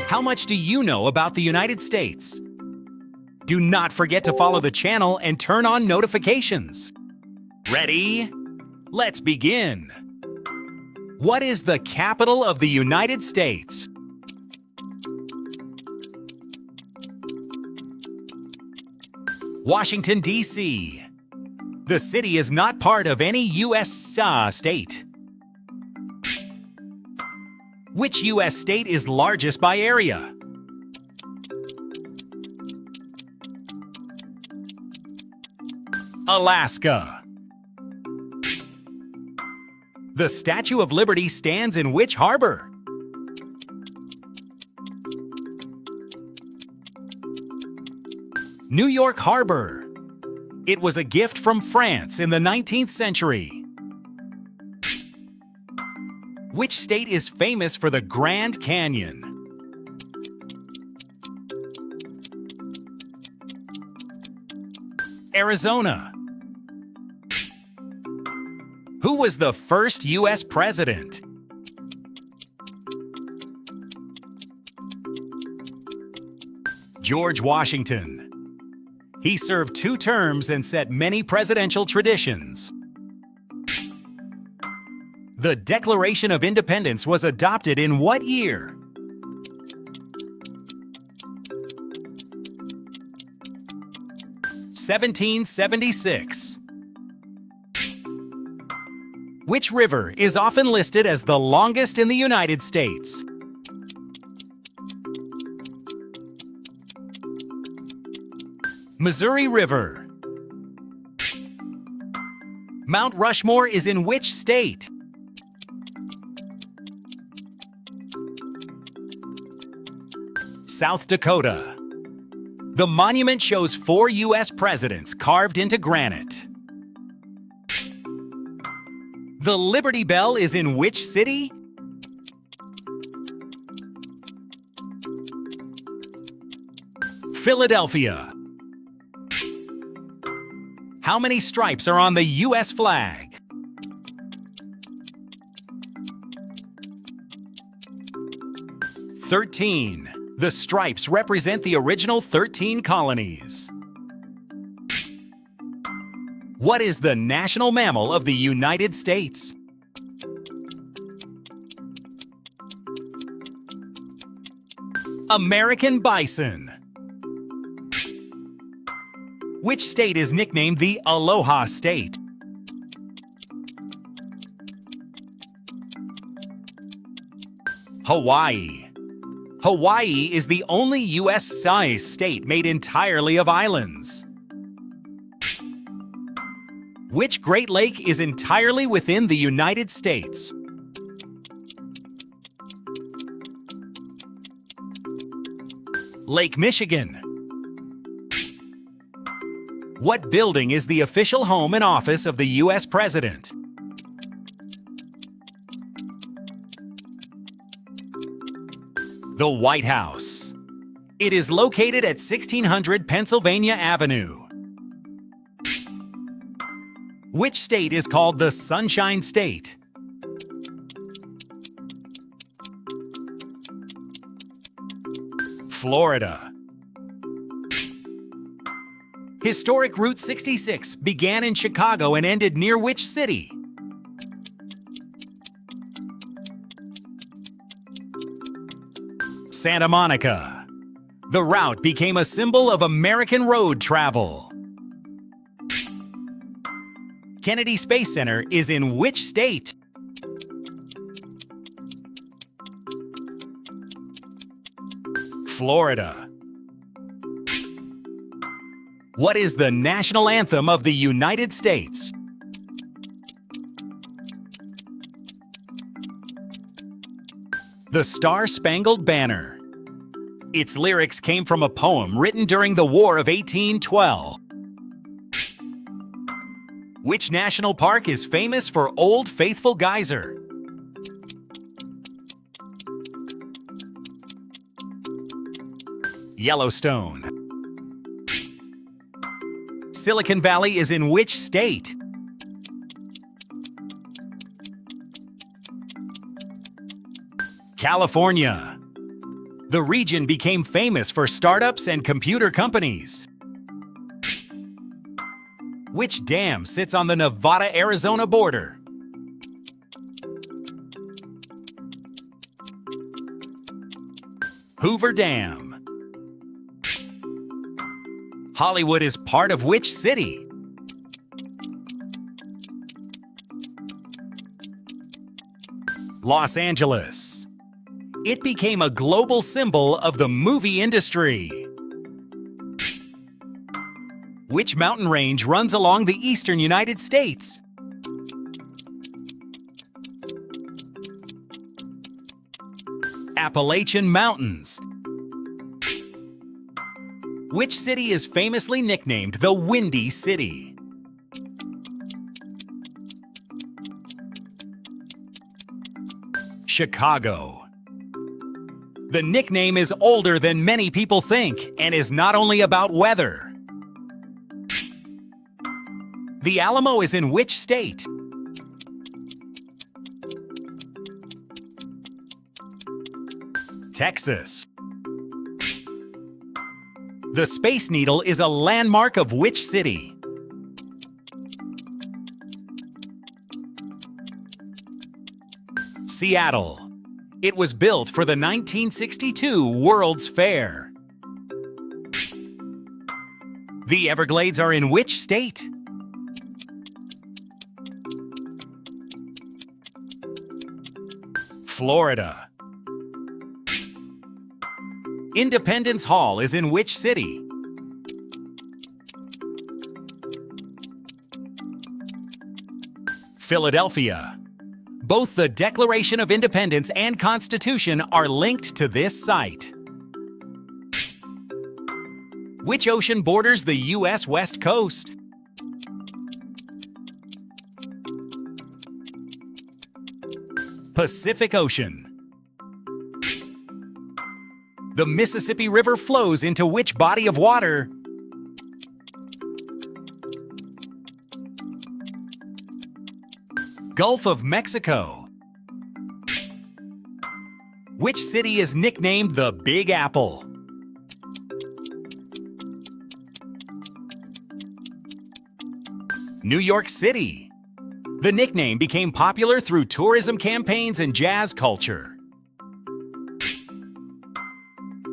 How much do you know about the United States? Do not forget to follow the channel and turn on notifications. Ready? Let's begin. What is the capital of the United States? Washington, D.C. The city is not part of any U.S. state. Which U.S. state is largest by area? Alaska. The Statue of Liberty stands in which harbor? New York Harbor. It was a gift from France in the 19th century. Which state is famous for the Grand Canyon? Arizona. Who was the first U.S. president? George Washington. He served 2 terms and set many presidential traditions. The Declaration of Independence was adopted in what year? (1776). Which river is often listed as the longest in the United States? Missouri River. Mount Rushmore is in which state? South Dakota. The monument shows 4 U.S. presidents carved into granite. The Liberty Bell is in which city? Philadelphia. How many stripes are on the U.S. flag? 13. The stripes represent the original 13 colonies. What is the national mammal of the United States? American bison. Which state is nicknamed the Aloha State? Hawaii. Hawaii is the only U.S.-sized state made entirely of islands. Which Great Lake is entirely within the United States? Lake Michigan. What building is the official home and office of the U.S. President? The White House. It is located at 1600 Pennsylvania Avenue. Which state is called the Sunshine State? Florida. Historic Route 66 began in Chicago and ended near which city? Santa Monica. The route became a symbol of American road travel. Kennedy Space Center is in which state? Florida. What is the national anthem of the United States? The Star-Spangled Banner. Its lyrics came from a poem written during the War of 1812. Which national park is famous for Old Faithful Geyser? Yellowstone. Silicon Valley is in which state? California. The region became famous for startups and computer companies. Which dam sits on the Nevada-Arizona border? Hoover Dam. Hollywood is part of which city? Los Angeles. It became a global symbol of the movie industry. Which mountain range runs along the eastern United States? Appalachian Mountains. Which city is famously nicknamed the Windy City? Chicago. The nickname is older than many people think and is not only about weather. The Alamo is in which state? Texas. The Space Needle is a landmark of which city? Seattle. It was built for the 1962 World's Fair. The Everglades are in which state? Florida. Independence Hall is in which city? Philadelphia. Both the Declaration of Independence and Constitution are linked to this site. Which ocean borders the U.S. West Coast? Pacific Ocean. The Mississippi River flows into which body of water? Gulf of Mexico. Which city is nicknamed the Big Apple? New York City. The nickname became popular through tourism campaigns and jazz culture.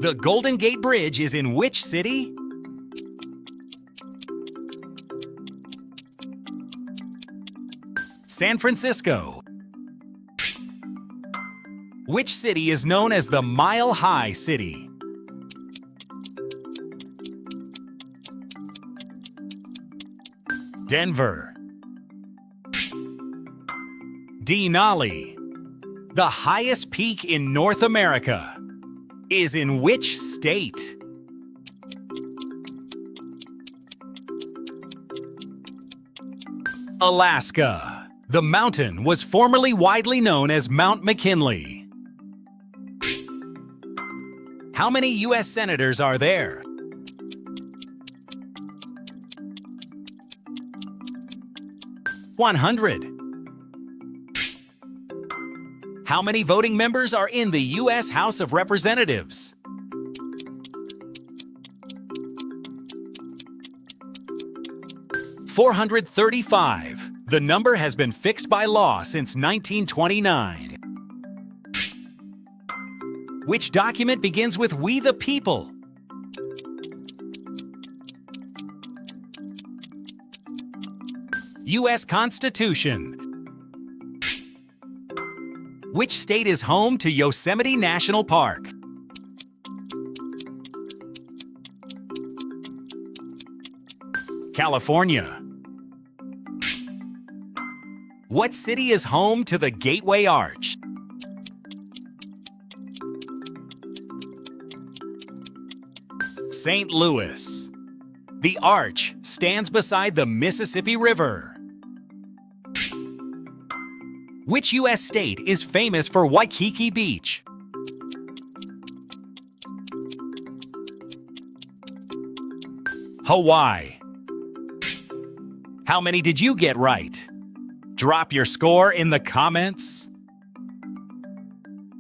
The Golden Gate Bridge is in which city? San Francisco. Which city is known as the Mile High City? Denver. Denali, the highest peak in North America, is in which state? Alaska. The mountain was formerly widely known as Mount McKinley. How many U.S. senators are there? (100). How many voting members are in the U.S. House of Representatives? 435. The number has been fixed by law since 1929. Which document begins with "We the People"? U.S. Constitution. Which state is home to Yosemite National Park? California. What city is home to the Gateway Arch? St. Louis. The arch stands beside the Mississippi River. Which U.S. state is famous for Waikiki Beach? Hawaii. How many did you get right? Drop your score in the comments.